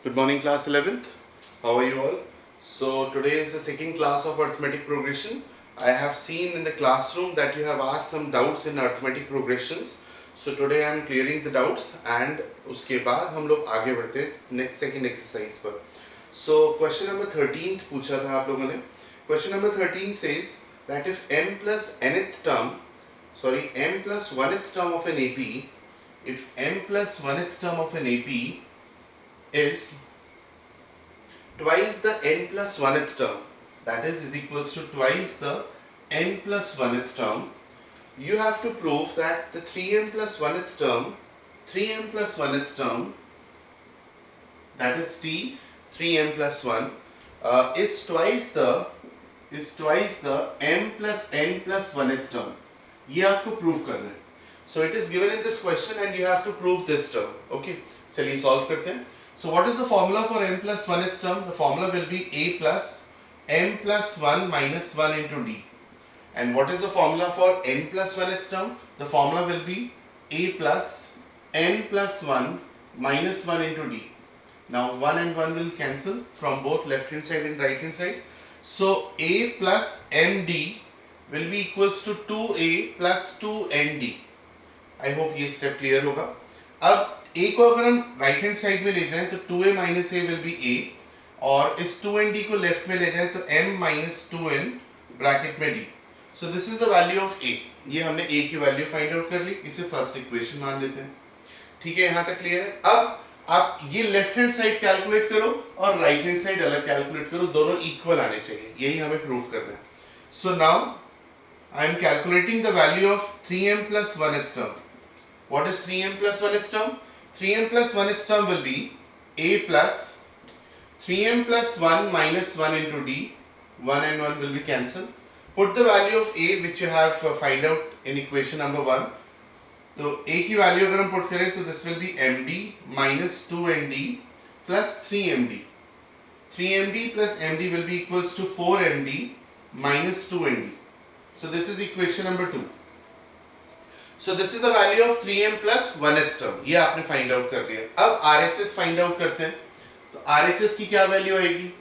Good morning, class 11th. How are you all? So today is the second class of arithmetic progression. I have seen in the classroom that you have asked some doubts in arithmetic progressions. So today I am clearing the doubts and उसके बाद हम लोग आगे बढ़ते हैं next second exercise पर. So question number 13 पूछा था आप लोगों ने. Question number 13 says that if m plus nth term, m plus 1th term of an AP, if m plus 1th term of an AP is twice the n plus 1th term, that is equals to twice the n plus 1th term, you have to prove that the 3m plus 1th term, 3m plus 1th term, that is t 3m plus 1 is twice the m plus n plus 1th term. ये आपको prove करना है. So it is given in this question and you have to prove this term. Okay, चलिए solve करते हैं. So what is the formula for m plus 1th term? The formula will be a plus m plus 1 minus 1 into d. And what is the formula for n plus 1th term? The formula will be a plus n plus 1 minus 1 into d. Now 1 and 1 will cancel from both left hand side and right hand side. So a plus md will be equals to 2a plus 2nd. I hope ये step clear होगा. अब a को अगर हम right hand side में ले जाएं तो 2a minus a will be a, और इस 2nd को लेफ्ट में ले जाएं तो m minus 2n ब्रैकेट में d. So this is the value of a. ये हमने a की वैल्यू फाइंड आउट कर ली, इसे फर्स्ट इक्वेशन मान लेते हैं. ठीक है, यहाँ तक क्लियर है. अब आप ये लेफ्ट हैंड साइड कैलकुलेट करो और राइट हैंड साइड अलग कैलकुलेट करो, दोनों इक्वल आने चाहिए, यही हमें प्रूव करना है. So now I am calculating the value of 3m plus 1th term. What is 3m plus 1th term? 3m plus 1th term will be a plus 3m plus 1 minus 1 into d. 1 and 1 will be cancelled. Put the value of a which you have find out in equation number 1. So a की value अगर हम put करें तो this will be md minus 2nd plus 3md. 3md plus md will be equals to 4md minus 2nd. So this is equation number 2. So this is the value of 3m plus 1th term. ये आपने find out कर लिया. अब RHS find out करते हैं. तो RHS की क्या value आएगी?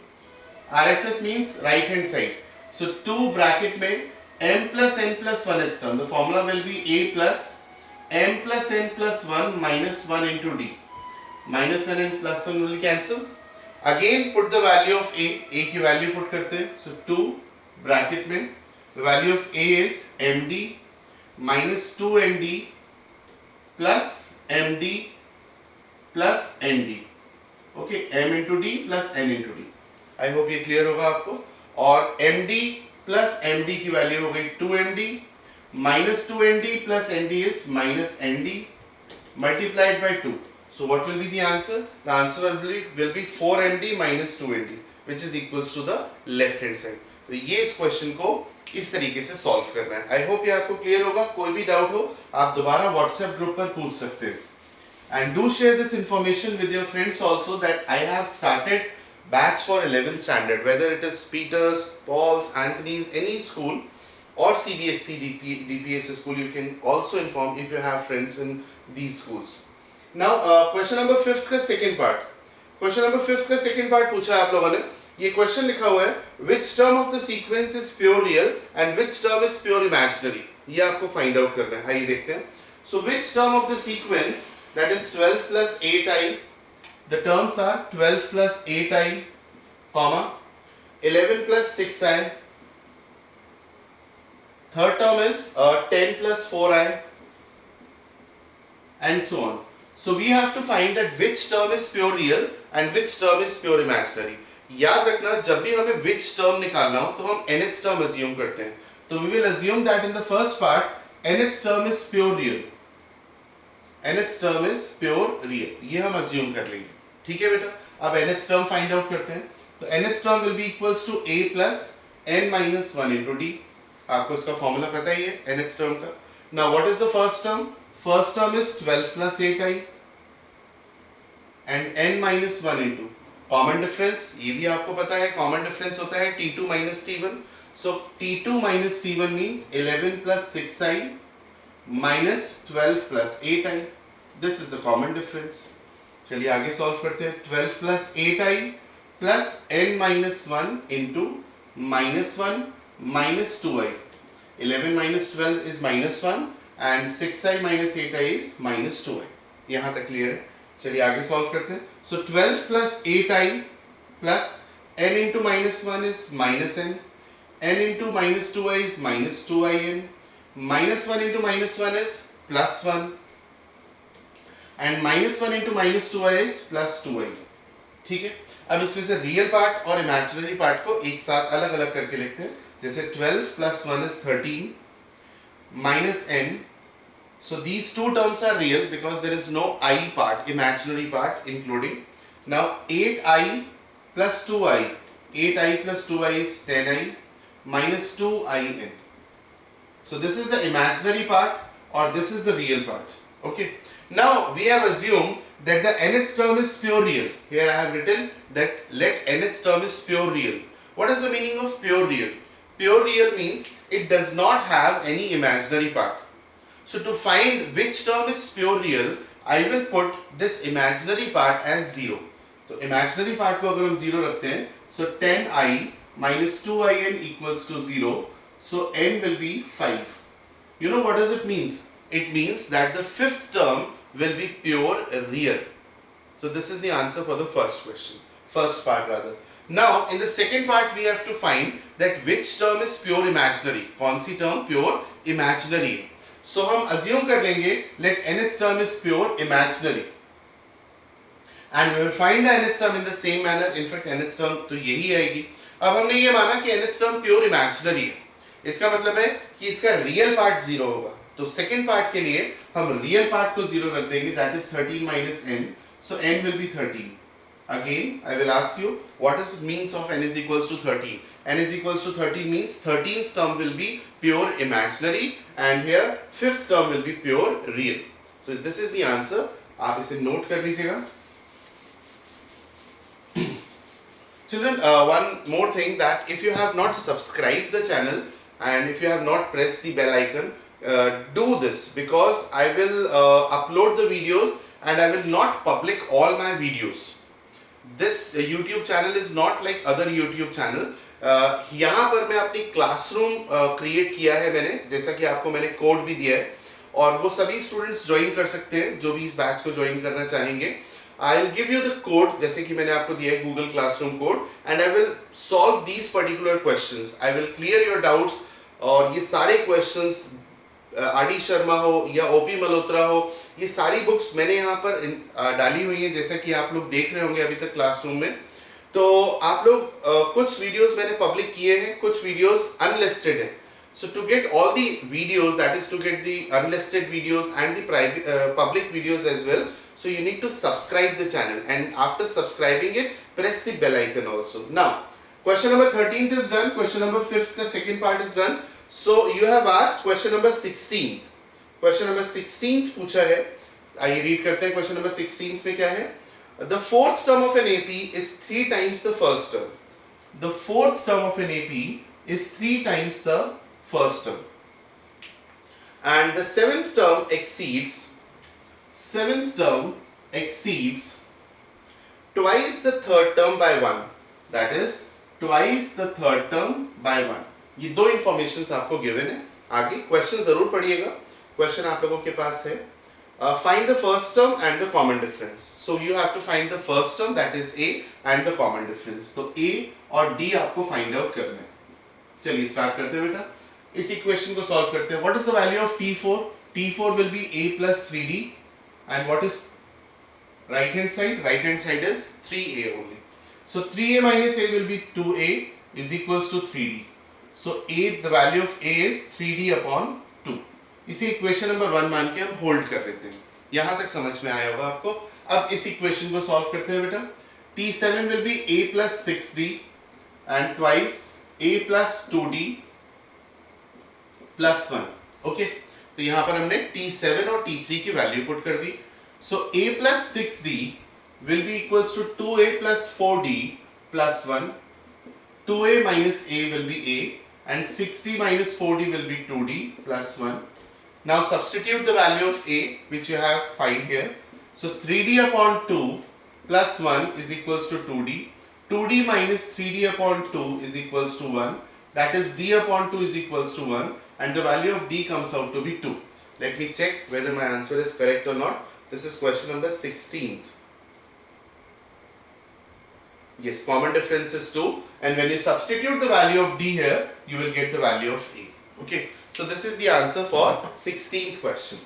RHS means right hand side. So 2 bracket में m plus n plus 1th term. The formula will be a plus m plus n plus 1 minus 1 into d. Minus n and plus 1 will cancel. Again put the value of a. A की value put करते हैं. So 2 bracket में the value of a is md minus 2nd plus md plus nd. Okay, m into d plus n into d. I hope ये clear होगा आपको. और md plus md की value हो गई 2md minus 2nd plus nd is minus nd multiplied by 2. So what will be the answer? The answer will be 4md minus 2nd, which is equals to the left hand side. तो ये इस question को इस तरीके से solve करना है. I hope ये आपको क्लियर होगा. कोई भी डाउट हो आप दोबारा व्हाट्सएप ग्रुप पर पूछ सकते हैं. And do share this information with your friends also that I have started batch for 11th standard, whether it is Peter's, Paul's, Anthony's, any school और CBSE DPS school. You can also inform if you have friends in these schools. Now question number 5 का second part. Question number 5 का second part पूछा है आप लोगों ने. ये question लिखा हुआ है which term of the sequence is pure real and which term is pure imaginary. ये आपको फाइंड आउट करना है. आइए देखते हैं. So which term of the sequence, that is 12 plus 8i, the terms are 12 plus 8i, comma 11 plus 6i, third term is 10 plus 4i, and so on. So we have to find that which term is pure real and which term is pure imaginary. याद रखना, जब भी हमें which term निकालना हो तो हम nth term assume करते हैं. तो we will assume that in the first part nth term is pure real. nth term is pure real. ये हम assume कर लेंगे. ठीक है बेटा. अब nth term find out करते हैं. तो nth term will be equals to a plus n minus 1 into d. आपको इसका फॉर्मूला पता ही है nth term का. Now what is the first term? First term is 12 plus 8i and n minus 1 into common difference. ये भी आपको पता है कॉमन डिफरेंस होता है t2 minus t1. So t2 minus t1 means 11 plus 6i minus 12 plus 8i. This is the common difference. चलिए आगे solve करते हैं. 12 plus 8i plus n minus 1 into minus 1 minus 2i. 11 minus 12 is minus 1 and 6i minus 8i is minus 2i. यहाँ तक clear है. चलिए आगे solve करते हैं. So 12 plus 8i plus n into minus 1 is minus n. n into minus 2i is minus 2in. Minus 1 into minus 1 is plus 1. And minus 1 into minus 2i is plus 2i. ठीक है. अब इसमें से real part और imaginary part को एक साथ अलग अलग करके लिखते हैं. जैसे 12 plus 1 is 13 minus n. So these two terms are real because there is no I part, imaginary part including. Now 8i plus 2i. 8i plus 2i is 10i minus 2in. So this is the imaginary part or this is the real part. Okay. Now we have assumed that the nth term is pure real. Here I have written that let nth term is pure real. What is the meaning of pure real? Pure real means it does not have any imaginary part. So to find which term is pure real, I will put this imaginary part as 0. तो imaginary part को अगर हम 0 रखते हैं, so 10i minus 2in equals to 0. So n will be 5. You know what does it means? It means that the fifth term will be pure real. So this is the answer for the first question. First part rather. Now in the second part we have to find that which term is pure imaginary. कौन सी term pure imaginary है. So हम assume कर लेंगे let nth term is pure imaginary. And we will find the nth term in the same manner. In fact nth term तो यही आएगी. अब हमने ये माना कि nth term pure imaginary है. इसका मतलब है कि इसका real part 0 होगा. तो second part के लिए हम real part को 0 रख देंगे. That is 13 minus n. So n will be 13. Again, I will ask you, what is the means of n is equals to 13? N is equals to 13 means 13th term will be pure imaginary and here 5th term will be pure real. So this is the answer. आप इसे note कर लीजिएगा. Children, one more thing that if you have not subscribed the channel and if you have not pressed the bell icon, do this because I will upload the videos and I will not public all my videos. This YouTube channel is not like other YouTube channel. यहाँ पर मैं अपनी classroom create किया है मैंने, जैसा कि आपको मैंने कोड भी दिया है और वो सभी स्टूडेंट्स ज्वाइन कर सकते हैं जो भी इस बैच को ज्वाइन करना चाहेंगे. I will give you the code जैसे कि मैंने आपको दिया है Google classroom code and I will solve these particular questions. I will clear your doubts और ये सारे क्वेश्चंस आर.डी. शर्मा हो या ओ.पी. मल्होत्रा हो, ये सारी बुक्स मैंने यहाँ पर डाली हुई हैं जैसा कि आप लोग देख रहे होंगे अभी तक क्लासरूम में. तो आप लोग कुछ वीडियोस मैंने पब्लिक किए हैं, कुछ वीडियोस अनलिस्टेड हैं. So to get all the videos, that is to get the unlisted videos and the public videos as well, so you need to subscribe the channel and after subscribing it press the bell icon also. Now question number 13th is done. Question number 5th the second part is done. So you have asked question number 16th. Question number 16th पूछा है. आइए read करते हैं. question number 16th में क्या है? The fourth term of an AP is 3 times the first term. The fourth term of an AP is 3 times the first term. And the seventh term exceeds twice the third term by 1. That is twice the third term by 1. ये दो informations आपको given है. आगे question जरूर पढ़िएगा. Question आप लोगों के पास है. Find the first term and the common difference. So you have to find the first term, that is A, and the common difference. तो A और D आपको find out करना है. चलिए स्टार्ट करते हैं बेटा. इस इक्वेशन को सॉल्व करते हैं. What is the value of T4? T4 will be A plus 3D. And what is right hand side? Right hand side is 3A only. So 3A minus A will be 2A is equals to 3D. So A, the value of A is 3D upon 2. इसे equation number 1 मान के हम hold कर देते हैं. यहाँ तक समझ में आया होगा आपको. अब इस इक्वेशन को सॉल्व करते हैं बेटा. T7 will be A plus 6D and twice A plus 2D plus 1. Okay. तो यहाँ पर हमने T7 और T3 की वैल्यू पुट कर दी. So A plus 6D will be equals to 2A plus 4D plus 1. 2A minus A will be A and 6D minus 4D will be 2D plus 1. Now substitute the value of A which you have find here. So 3d upon 2 plus 1 is equals to 2d. 2d minus 3d upon 2 is equals to 1. That is d upon 2 is equals to 1 and the value of d comes out to be 2. Let me check whether my answer is correct or not. This is question number 16th. Yes, common difference is 2 and when you substitute the value of d here, you will get the value of a. Okay, so this is the answer for 16th question.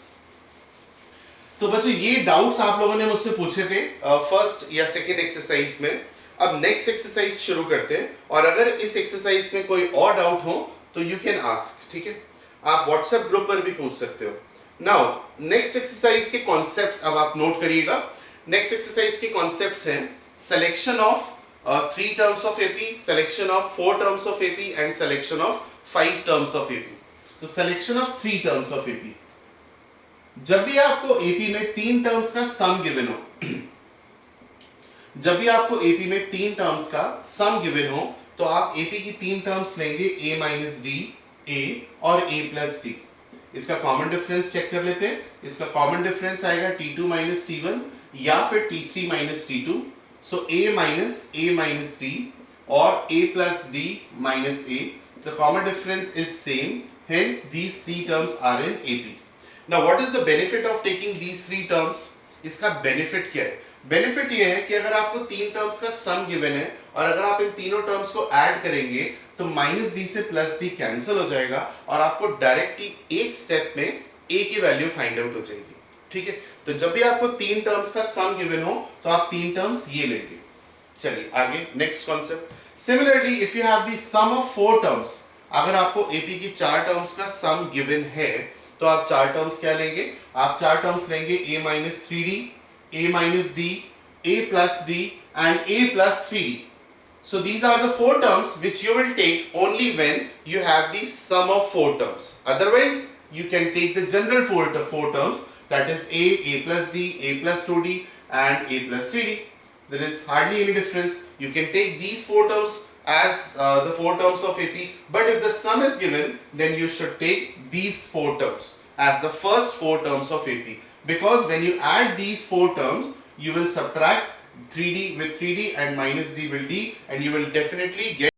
तो बच्चों ये doubts आप लोगों ने मुझसे पूछे थे first या सेकंड एक्सरसाइज में. अब नेक्स्ट एक्सरसाइज शुरू करते हैं और अगर इस एक्सरसाइज में कोई और डाउट हो तो यू कैन आस्क. ठीक है, आप व्हाट्सएप ग्रुप पर भी पूछ सकते हो. नाउ नेक्स्ट एक्सरसाइज के कॉन्सेप्ट्स अब आप नोट करिएगा. नेक्स्ट एक्सरसाइज के कॉन्सेप्ट्स हैं selection of 3 terms of AP, selection of 4 terms of AP and selection of 5 terms of AP. तो selection of 3 terms of AP. जब भी आपको AP में 3 terms का sum given हो, जब भी आपको AP में 3 terms का sum given हो, तो आप AP की 3 terms लेंगे A minus D, A और A plus D. इसका कॉमन डिफरेंस चेक कर लेते हैं. इसका कॉमन डिफरेंस आएगा T2 minus T1 या फिर T3 minus T2. So A minus D or A plus D minus A, the common difference is same, hence these 3 terms are in AP. Now what is the benefit of taking these 3 terms? इसका benefit क्या है? Benefit ये है कि अगर आपको 3 terms का sum given है और अगर आप इन तीनों terms को add करेंगे तो minus D से plus D cancel हो जाएगा और आपको डायरेक्टली एक step में A की वैल्यू फाइंड आउट हो जाएगी. ठीक है, तो जब भी आपको 3 टर्म्स का सम गिवन हो तो आप 3 टर्म्स ये लेंगे. चलिए आगे next concept. Similarly if you have the sum of 4 terms, अगर आपको एपी की 4 टर्म्स का सम गिवन है तो आप 4 टर्म्स क्या लेंगे? आप 4 टर्म्स लेंगे a minus 3d, a minus d, a plus d and a plus 3d. So these are the 4 terms which you will take only when you have the sum of 4 terms. Otherwise you can take the general 4 terms, that is a plus d, a plus 2d and a plus 3d. There is hardly any difference. You can take these 4 terms as the 4 terms of AP, but if the sum is given then you should take these 4 terms as the first 4 terms of AP, because when you add these 4 terms you will subtract 3d with 3d and minus d will d and you will definitely get